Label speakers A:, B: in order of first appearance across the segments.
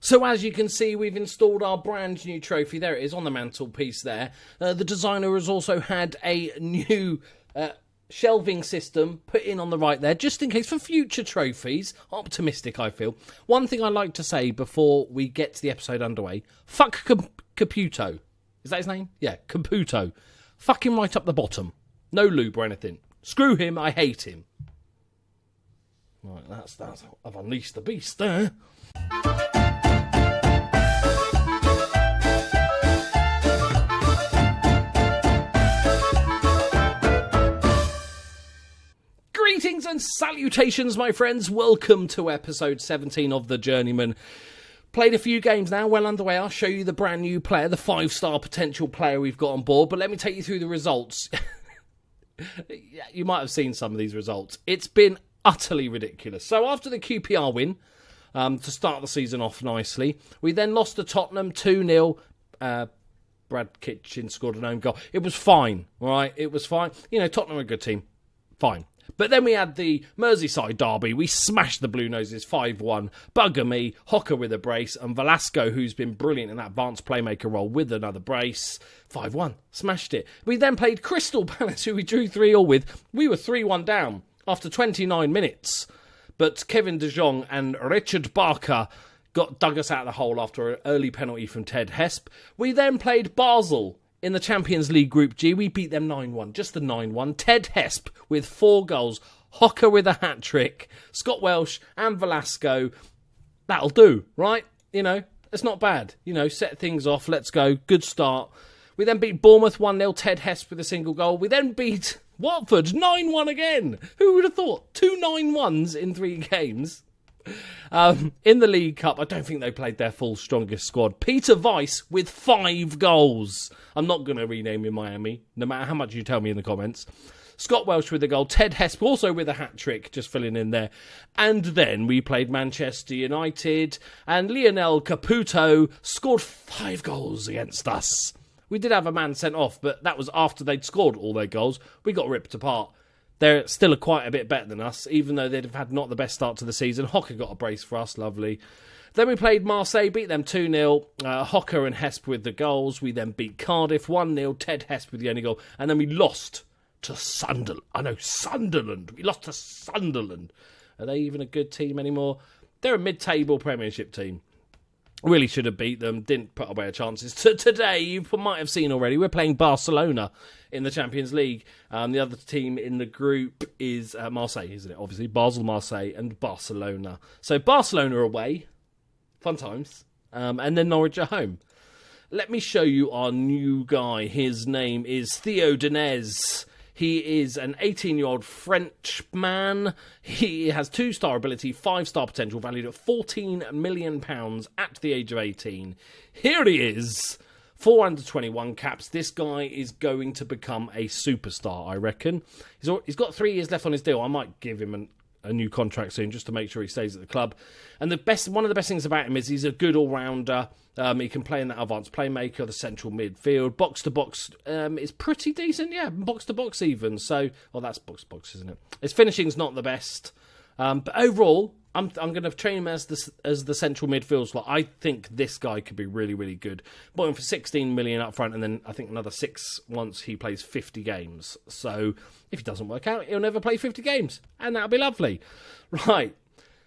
A: So as you can see, we've installed our brand new trophy. There it is on the mantelpiece there. The designer has also had a new shelving system put in on the right there, just in case for future trophies. Optimistic, I feel. One thing I'd like to say before we get to the episode underway. Fuck Caputo. Is that his name? Yeah, Caputo. Fuck him right up the bottom. No lube or anything. Screw him, I hate him. Right, that's I've unleashed the beast there. Greetings and salutations, my friends. Welcome to episode 17 of The Journeyman. Played a few games now, well underway. I'll show you the brand new player, the 5-star potential player we've got on board. But let me take you through the results. You might have seen some of these results. It's been utterly ridiculous. So after the QPR win, to start the season off nicely, we then lost to Tottenham 2-0. Brad Kitchen scored an own goal. It was fine, all right? It was fine. You know, Tottenham are a good team. Fine. But then we had the Merseyside derby. We smashed the Blue Noses 5-1. Bugger me, Hocker with a brace, and Velasco, who's been brilliant in that advanced playmaker role, with another brace. 5-1. Smashed it. We then played Crystal Palace, who we drew 3-3 with. We were 3-1 down after 29 minutes. But Kevin De Jong and Richard Barker dug us out of the hole after an early penalty from Ted Hesp. We then played Basel in the Champions League Group G. We beat them 9-1, just the 9-1. Ted Hesp with 4 goals. Hocker with a hat-trick. Scott Welsh and Velasco. That'll do, right? You know, it's not bad. You know, set things off. Let's go. Good start. We then beat Bournemouth 1-0. Ted Hesp with a single goal. We then beat Watford 9-1 again. Who would have thought? 2 9-1s in 3 games. In the League Cup, I don't think they played their full strongest squad. Peter Weiss with 5 goals. I'm not going to rename him Miami, no matter how much you tell me in the comments. Scott Welsh with a goal. Ted Hesp also with a hat-trick, just filling in there. And then we played Manchester United, and Lionel Caputo scored 5 goals against us. We did have a man sent off, but that was after they'd scored all their goals. We got ripped apart. They're still quite a bit better than us, even though they'd have had not the best start to the season. Hocker got a brace for us, lovely. Then we played Marseille, beat them 2-0. Hocker and Hesp with the goals. We then beat Cardiff 1-0. Ted Hesp with the only goal. And then we lost to Sunderland. I know, Sunderland. We lost to Sunderland. Are they even a good team anymore? They're a mid-table Premiership team. Really should have beat them. Didn't put away our chances. Today, you might have seen already, we're playing Barcelona in the Champions League. The other team in the group is Marseille, isn't it? Obviously, Basel, Marseille, and Barcelona. So Barcelona away. Fun times. And then Norwich at home. Let me show you our new guy. His name is Theo Denez. He is an 18-year-old Frenchman. He has 2-star ability, 5-star potential, valued at £14 million at the age of 18. Here he is. 4 under 21 caps. This guy is going to become a superstar, I reckon. He's got 3 years left on his deal. I might give him a new contract soon just to make sure he stays at the club. And one of the best things about him is he's a good all-rounder. He can play in that advanced playmaker, the central midfield. Box-to-box is pretty decent, yeah, box-to-box even. So, well, that's box-to-box, isn't it? His finishing's not the best. But overall, I'm going to train him as the central midfield slot. I think this guy could be really, really good. Bought him for 16 million up front, and then I think another 6 once he plays 50 games. So if he doesn't work out, he'll never play 50 games, and that'll be lovely. Right,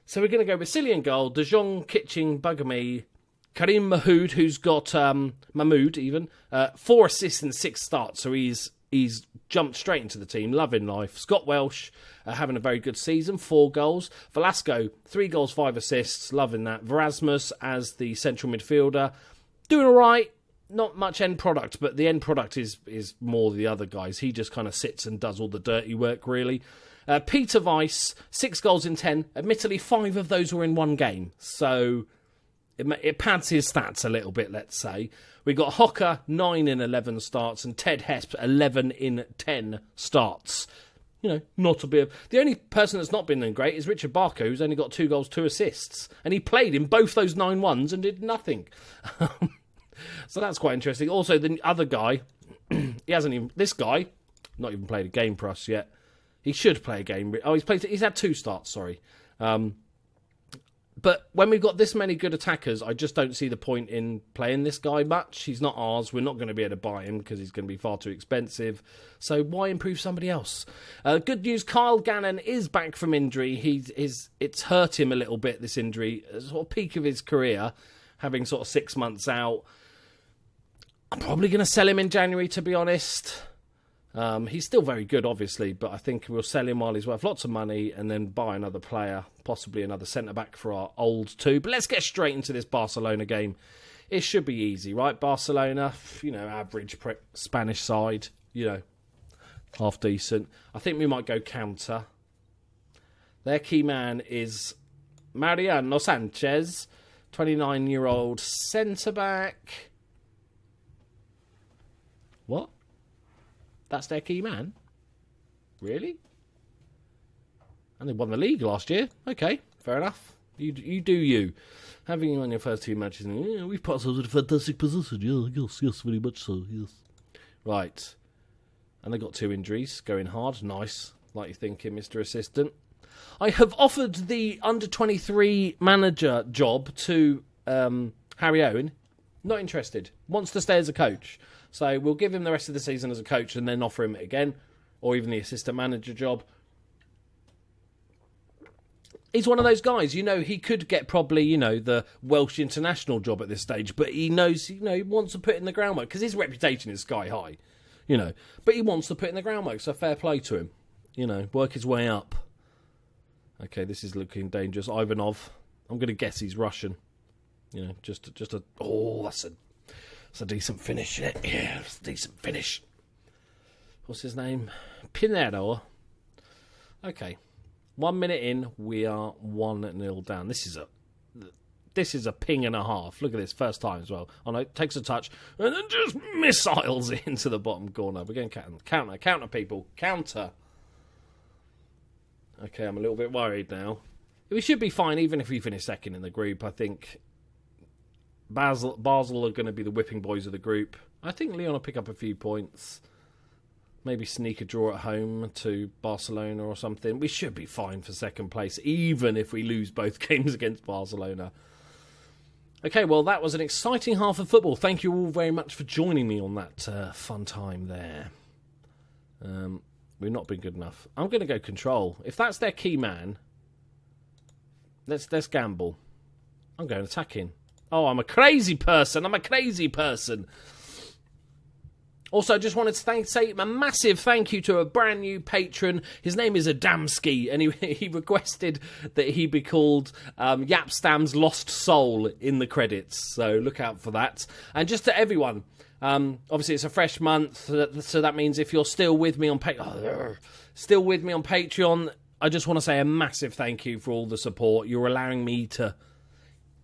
A: so we're going to go with Cillian goal, De Jong, Kitching, Bugger me, Karim Mahmoud, who's got Mahmoud even 4 assists in 6 starts, so he's jumped straight into the team, loving life. Scott Welsh having a very good season, 4 goals. Velasco, 3 goals, 5 assists, loving that. Verasmus as the central midfielder, doing all right. Not much end product, but the end product is more the other guys. He just kind of sits and does all the dirty work, really. Peter Weiss, 6 goals in 10. Admittedly, 5 of those were in 1 game, so it pads his stats a little bit, let's say. We got Hocker, 9 in 11 starts, and Ted Hesp, 11 in 10 starts. You know, not a bit of... The only person that's not been great is Richard Barker, who's only got 2 goals, 2 assists. And he played in both those 9-1s and did nothing. So that's quite interesting. Also, the other guy, he hasn't even... This guy, not even played a game for us yet. He should play a game. Oh, he's had 2 starts, sorry. But when we've got this many good attackers, I just don't see the point in playing this guy much. He's not ours. We're not going to be able to buy him because he's going to be far too expensive. So why improve somebody else? Good news, Kyle Gannon is back from injury. It's hurt him a little bit, this injury. Sort of peak of his career, having sort of 6 months out. I'm probably going to sell him in January, to be honest. He's still very good, obviously, but I think we'll sell him while he's worth lots of money and then buy another player, possibly another centre-back for our old two. But let's get straight into this Barcelona game. It should be easy, right? Barcelona, average Spanish side, half decent. I think we might go counter. Their key man is Mariano Sanchez, 29-year-old centre-back. What? That's their key man? Really? And they won the league last year. Okay, fair enough. You do you. Having you on your first two matches, we've put ourselves in a fantastic position. Yeah, yes, very much so, yes. Right. And they got 2 injuries, going hard. Nice, like you're thinking, Mr. Assistant. I have offered the under-23 manager job to Harry Owen. Not interested. Wants to stay as a coach. So we'll give him the rest of the season as a coach and then offer him it again. Or even the assistant manager job. He's one of those guys, he could get probably, the Welsh international job at this stage. But he knows, he wants to put in the groundwork. Because his reputation is sky high, But he wants to put in the groundwork. So fair play to him. Work his way up. Okay, this is looking dangerous. Ivanov. I'm going to guess he's Russian. That's a decent finish. Yeah, it's a decent finish. What's his name? Pinero. Okay. 1 minute in, we are 1-0 down. This is a ping and a half. Look at this, first time as well. Oh no, takes a touch and then just missiles it into the bottom corner. We're going counter, people, counter. Okay, I'm a little bit worried now. We should be fine, even if we finish second in the group. I think Basel are going to be the whipping boys of the group. I think Leon will pick up a few points. Maybe sneak a draw at home to Barcelona or something. We should be fine for second place, even if we lose both games against Barcelona. Okay, well, that was an exciting half of football. Thank you all very much for joining me on that fun time there. We've not been good enough. I'm going to go control. If that's their key man, let's gamble. I'm going attacking. Oh, I'm a crazy person. Also, just wanted to say a massive thank you to a brand new patron. His name is Adamski, and he requested that he be called Yapstam's Lost Soul in the credits. So look out for that. And just to everyone, obviously it's a fresh month, so that means if you're still with me on Patreon, I just want to say a massive thank you for all the support. You're allowing me to,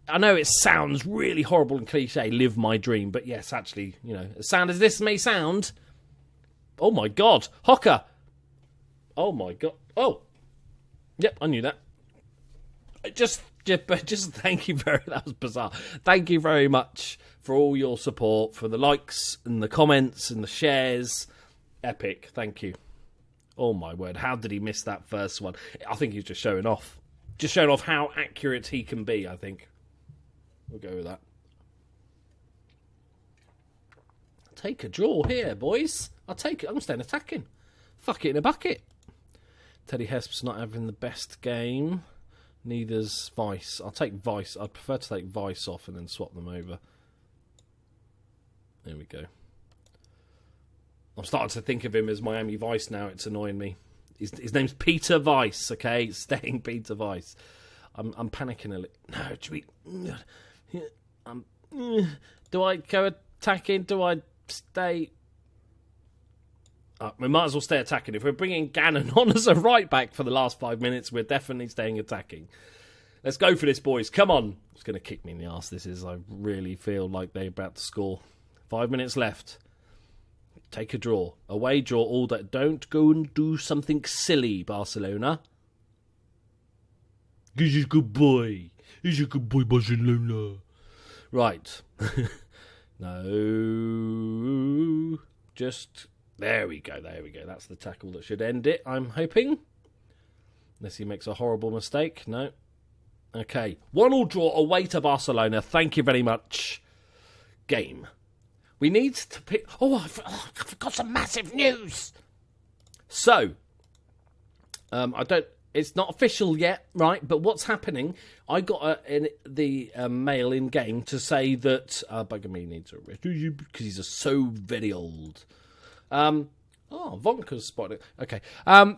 A: I know it sounds really horrible and cliche, live my dream, but yes, actually, as sound as this may sound, oh my God, Hocker, oh my God, oh, yep, I knew that. Just thank you that was bizarre. Thank you very much for all your support, for the likes and the comments and the shares. Epic, thank you. Oh my word, how did he miss that first one? I think he's just showing off how accurate he can be, I think. We'll go with that. Take a draw here, boys. I'll take it. I'm staying attacking. Fuck it in a bucket. Teddy Hesp's not having the best game. Neither's Vice. I'll take Vice. I'd prefer to take Vice off and then swap them over. There we go. I'm starting to think of him as Miami Vice now. It's annoying me. His name's Peter Vice, okay? It's staying Peter Vice. I'm panicking a little. No, should we... do I go attacking? Do I stay? We might as well stay attacking. If we're bringing Gannon on as a right back for the last 5 minutes, we're definitely staying attacking. Let's go for this, boys. Come on. It's going to kick me in the arse. I really feel like they're about to score. 5 minutes left. Take a draw. Away draw all that. Don't go and do something silly, Barcelona. He's a good boy. Barcelona. Right. No. Just... There we go. That's the tackle that should end it, I'm hoping. Unless he makes a horrible mistake. No. Okay. 1-1 draw away to Barcelona. Thank you very much. Game. We need to pick... I forgot some massive news. So, it's not official yet, right? But what's happening? I got the mail in game to say that Bugger Me needs a rest because he's so very old. Vonka's spotted. Okay. I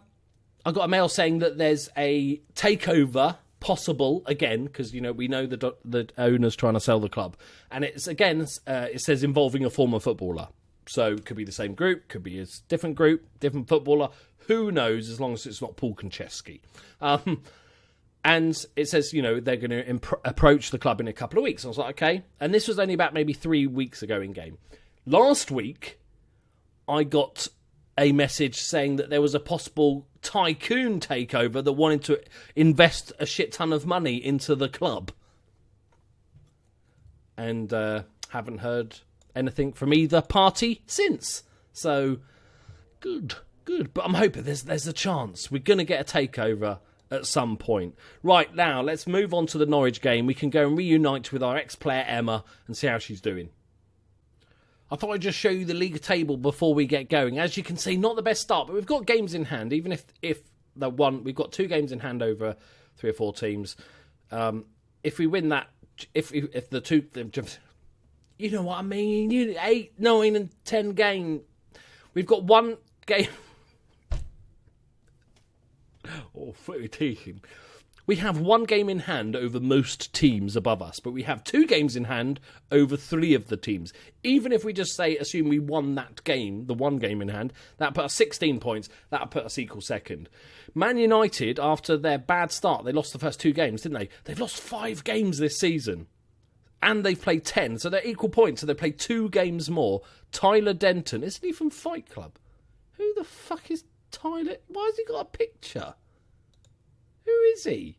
A: got a mail saying that there's a takeover possible again because we know the owner's trying to sell the club, and it's again it says involving a former footballer. So it could be the same group, could be a different group, different footballer. Who knows, as long as it's not Paul Konchesky. And it says, they're going to approach the club in a couple of weeks. I was like, okay. And this was only about maybe 3 weeks ago in game. Last week, I got a message saying that there was a possible tycoon takeover that wanted to invest a shit ton of money into the club. And haven't heard anything from either party since. So, good. But I'm hoping there's a chance. We're going to get a takeover at some point. Right, now, let's move on to the Norwich game. We can go and reunite with our ex-player Emma and see how she's doing. I thought I'd just show you the league table before we get going. As you can see, not the best start, but we've got games in hand. Even if we've got 2 games in hand over 3 or 4 teams. If we win that, if the two... You know what I mean? 8, 9 and 10 game. We've got 1 game... We have 1 game in hand over most teams above us, but we have 2 games in hand over 3 of the teams. Even if we just assume we won that game, the 1 game in hand, that put us 16 points, that would put us equal second. Man United, after their bad start, they lost the first 2 games, didn't they? They've lost 5 games this season. And they've played 10, so they're equal points, so they played 2 games more. Tyler Denton, isn't he from Fight Club? Who the fuck is Tyler? Why has he got a picture? Who is he?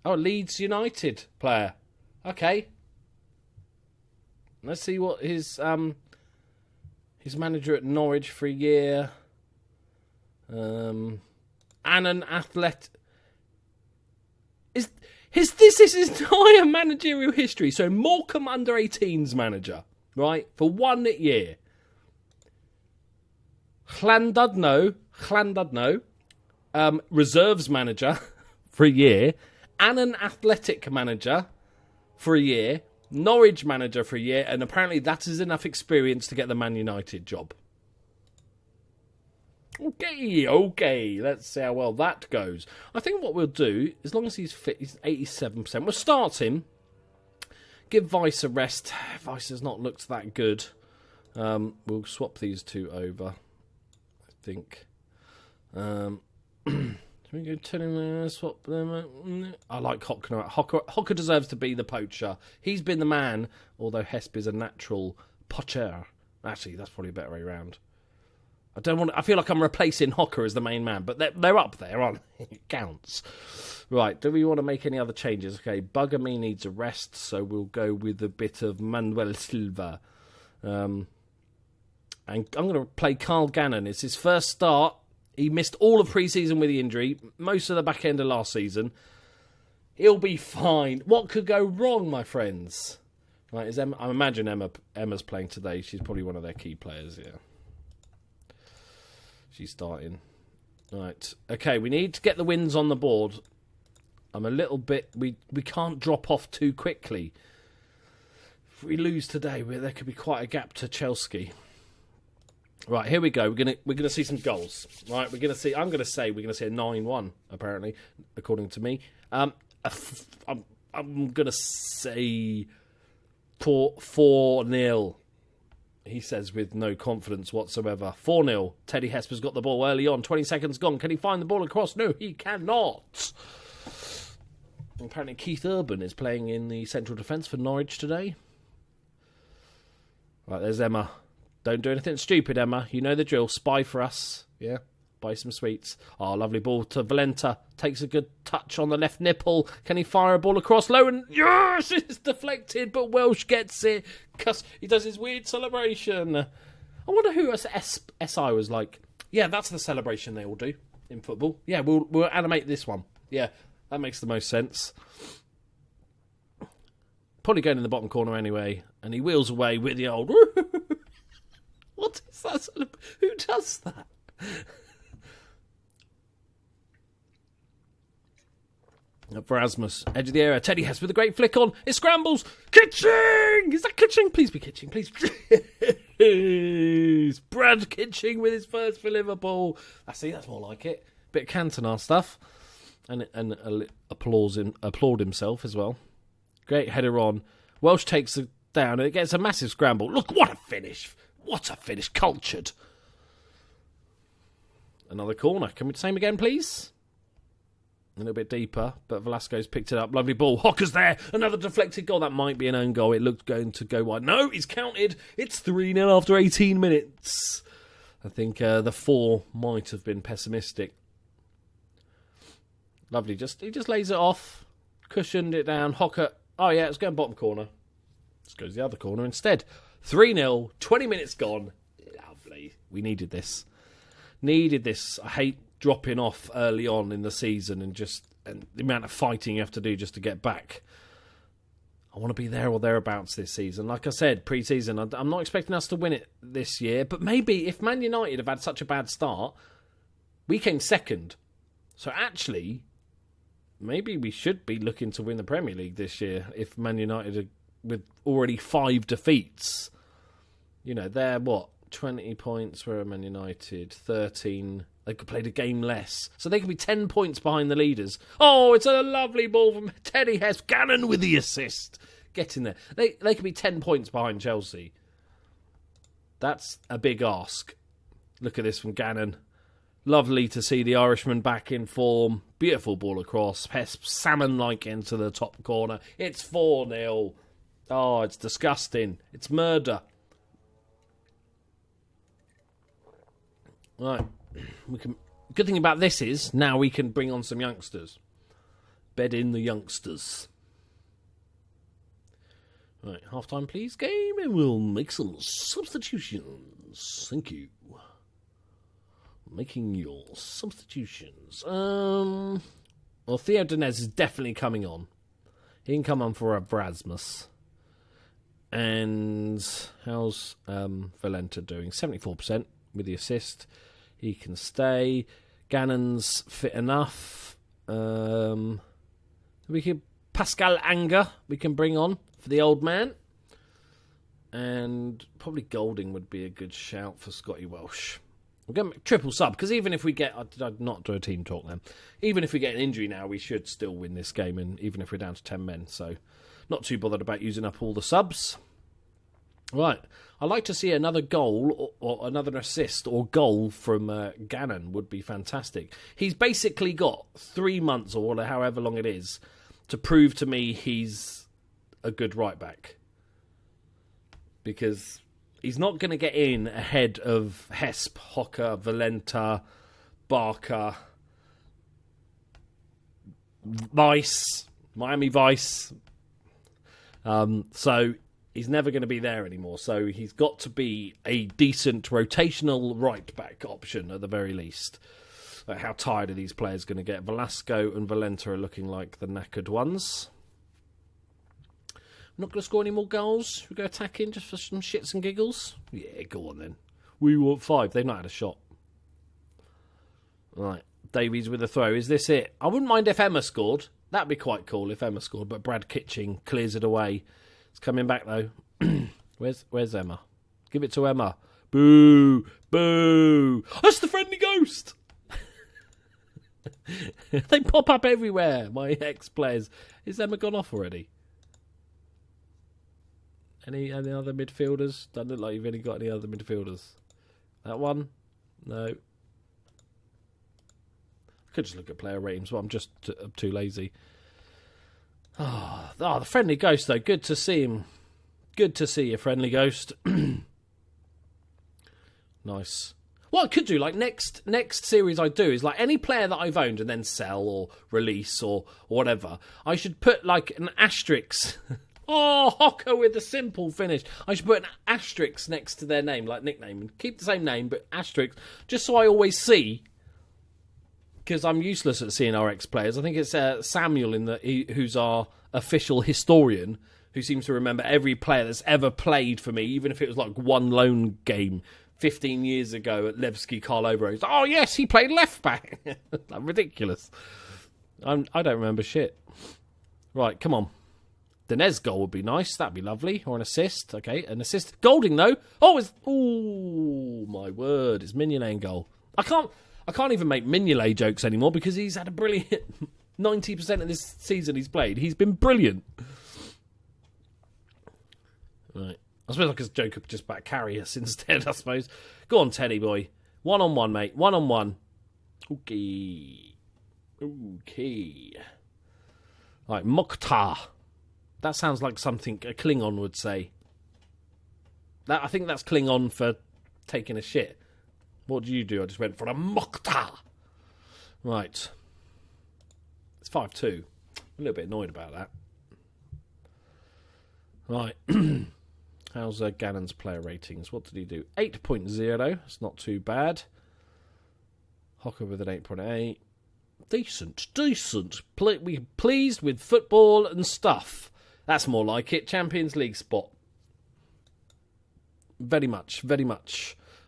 A: Oh, Leeds United player. Okay. Let's see what his manager at Norwich for a year. And an athlete. This is his entire managerial history. So Morecambe under 18s manager, right? For 1 year. Llandudno, reserves manager for a year. Annan Athletic manager for a year. Norwich manager for a year. And apparently that is enough experience to get the Man United job. Okay. Let's see how well that goes. I think what we'll do, as long as he's fit, he's 87%. We'll start him. Give Vice a rest. Vice has not looked that good. We'll swap these 2 over, I think. Can we go tell him swap them? I like Hocker. Hocker deserves to be the poacher. He's been the man, although Hesp is a natural poacher. Actually, that's probably a better way around. I feel like I'm replacing Hocker as the main man, but they're up there, aren't they? It counts. Right, do we want to make any other changes? Okay, Bugger Me needs a rest, so we'll go with a bit of Manuel Silva. And I'm going to play Carl Gannon. It's his first start. He missed all of pre-season with the injury, most of the back end of last season. He'll be fine. What could go wrong, my friends? Right, I imagine Emma's playing today. She's probably one of their key players, yeah. She's starting. Right, okay, we need to get the wins on the board. I'm a little bit... We can't drop off too quickly. If we lose today, there could be quite a gap to Chelsea. Right, here we go. We're gonna see some goals. Right, I'm gonna say we're gonna see a 9-1, apparently, according to me. I'm gonna say 4-0. He says with no confidence whatsoever. 4-0. Teddy Hesper's got the ball early on. 20 seconds gone. Can he find the ball across? No, he cannot. Apparently Keith Urban is playing in the central defence for Norwich today. Right, there's Emma. Don't do anything stupid, Emma. You know the drill. Spy for us. Yeah? Buy some sweets. Oh, lovely ball to Valenta. Takes a good touch on the left nipple. Can he fire a ball across low? And yes, it's deflected, but Welsh gets it. He does his weird celebration. I wonder who SI was like. Yeah, that's the celebration they all do in football. Yeah, we'll animate this one. Yeah, That makes the most sense. Probably going in the bottom corner anyway. And he wheels away with the old... What is that? Who does that? Erasmus, edge of the area. Teddy Hess with a great flick on. It scrambles. Kitching! Is that Kitching? Please be Kitching. Please. Brad Kitching with his first for Liverpool. That's more like it. Bit of Cantona stuff. And applaud himself as well. Great header on. Welsh takes it down and it gets a massive scramble. Look, what a finish. What a finish. Cultured. Another corner. Can we same again, please? A little bit deeper, but Velasco's picked it up. Lovely ball. Hocker's there. Another deflected goal. That might be an own goal. It looked going to go wide. No, he's counted. It's 3-0 after 18 minutes. I think the 4 might have been pessimistic. Lovely. He just lays it off. Cushioned it down. Hocker. Oh, yeah, it's going bottom corner. Let's go to the other corner instead. 3-0. 20 minutes gone. Lovely. We needed this. I hate dropping off early on in the season and the amount of fighting you have to do just to get back. I want to be there or thereabouts this season. Like I said, pre-season, I'm not expecting us to win it this year, but maybe if Man United have had such a bad start, we came second. So actually, maybe we should be looking to win the Premier League this year if Man United are with already 5 defeats. You know, they're 20 points, where are Man United? 13. They could play a game less. So they could be 10 points behind the leaders. Oh, it's a lovely ball from Teddy Hess. Gannon with the assist. Get in there. They could be 10 points behind Chelsea. That's a big ask. Look at this from Gannon. Lovely to see the Irishman back in form. Beautiful ball across. Hess salmon-like into the top corner. It's 4-0. Oh, it's disgusting. It's murder. Right. Good thing about this is now we can bring on some youngsters. Bed in the youngsters. Right, half time please, game, and we'll make some substitutions. Thank you. Making your substitutions. Well, Theo Dinez is definitely coming on. He can come on for Erasmus. And how's Valenta doing? 74% with the assist. He can stay. Gannon's fit enough. Pascal Anger we can bring on for the old man. And probably Golding would be a good shout for Scotty Welsh. We're going to triple sub, because even if we get... I'd not do a team talk then. Even if we get an injury now, we should still win this game, and even if we're down to 10 men. So not too bothered about using up all the subs. Right, I'd like to see another goal or another assist or goal from Gannon would be fantastic. He's basically got 3 months or however long it is to prove to me he's a good right back. Because he's not going to get in ahead of Hesp, Hocker, Valenta, Barker, Vice, Miami Vice. So... he's never going to be there anymore, so he's got to be a decent rotational right-back option at the very least. How tired are these players going to get? Velasco and Valenta are looking like the knackered ones. Not going to score any more goals? We go attacking just for some shits and giggles? Yeah, go on then. We want 5. They've not had a shot. Right, Davies with a throw. Is this it? I wouldn't mind if Emma scored. That'd be quite cool if Emma scored, but Brad Kitching clears it away. It's coming back, though. Where's Emma? Give it to Emma. Boo! Boo! That's the friendly ghost! They pop up everywhere, my ex-players. Is Emma gone off already? Any other midfielders? Doesn't look like you've really got any other midfielders. That one? No. I could just look at player ratings, but I'm just too lazy. Oh, the friendly ghost, though. Good to see him. Good to see you, friendly ghost. Nice. What I could do, like next series I do, is like any player that I've owned and then sell or release or whatever, I should put like an asterisk. Oh, Hocker with the simple finish. I should put an asterisk next to their name, like nickname, and keep the same name, but asterisk, just so I always see because I'm useless at seeing our ex-players. I think it's Samuel who's our official historian, who seems to remember every player that's ever played for me, even if it was like one lone game 15 years ago at Levski Karlovo. Oh, yes, he played left-back. Ridiculous. I don't remember shit. Right, come on. Dinez goal would be nice. That'd be lovely. Or an assist. Okay, an assist. Golding, though. Oh, my word. It's Mignolet goal. I can't even make Mignolet jokes anymore because he's had a brilliant 90% of this season he's played. He's been brilliant. Right. I suppose I could joke up just about carry us instead, I suppose. Go on, Teddy boy. 1-on-1, mate. 1-on-1. Okay. Right, Mokhtar. That sounds like something a Klingon would say. I think that's Klingon for taking a shit. What do you do? I just went for a Mokhtar. Right. It's 5-2. A little bit annoyed about that. Right. How's Gannon's player ratings? What did he do? 8.0. It's not too bad. Hocker with an 8.8. Decent. We pleased with football and stuff. That's more like it. Champions League spot. Very much.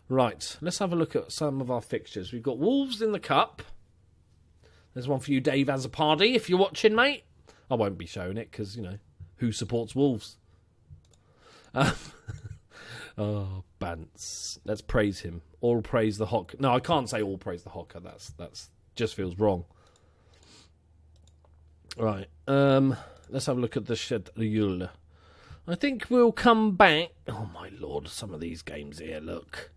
A: Right, let's have a look at some of our fixtures. We've got Wolves in the Cup. There's one for you, Dave Azzopardi, if you're watching, mate. I won't be showing it because, who supports Wolves? Oh, Bants. Let's praise him. All praise the Hock. No, I can't say all praise the Hocker. That's just feels wrong. Right. Let's have a look at the schedule. I think we'll come back. Oh my lord! Some of these games here. Look.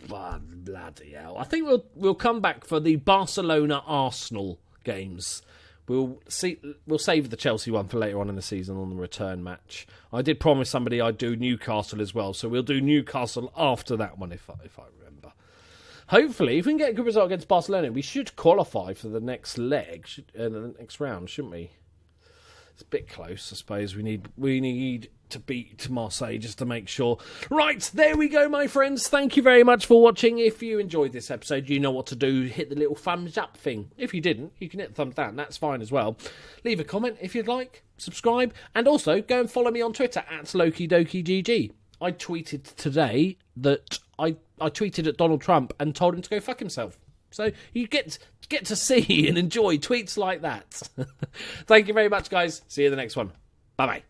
A: Bloody hell! I think we'll come back for the Barcelona Arsenal games. We'll save the Chelsea one for later on in the season on the return match. I did promise somebody I'd do Newcastle as well, so we'll do Newcastle after that one if I remember. Hopefully, if we can get a good result against Barcelona, we should qualify for the next leg, the next round, shouldn't we? It's a bit close, I suppose. We need to beat Marseille just to make sure. Right, there we go, my friends. Thank you very much for watching. If you enjoyed this episode, you know what to do. Hit the little thumbs up thing. If you didn't, you can hit the thumbs down. That's fine as well. Leave a comment if you'd like. Subscribe. And also, go and follow me on Twitter at Loki Doki GG. I tweeted today that I tweeted at Donald Trump and told him to go fuck himself. So you get to see and enjoy tweets like that. Thank you very much, guys. See you in the next one. Bye-bye.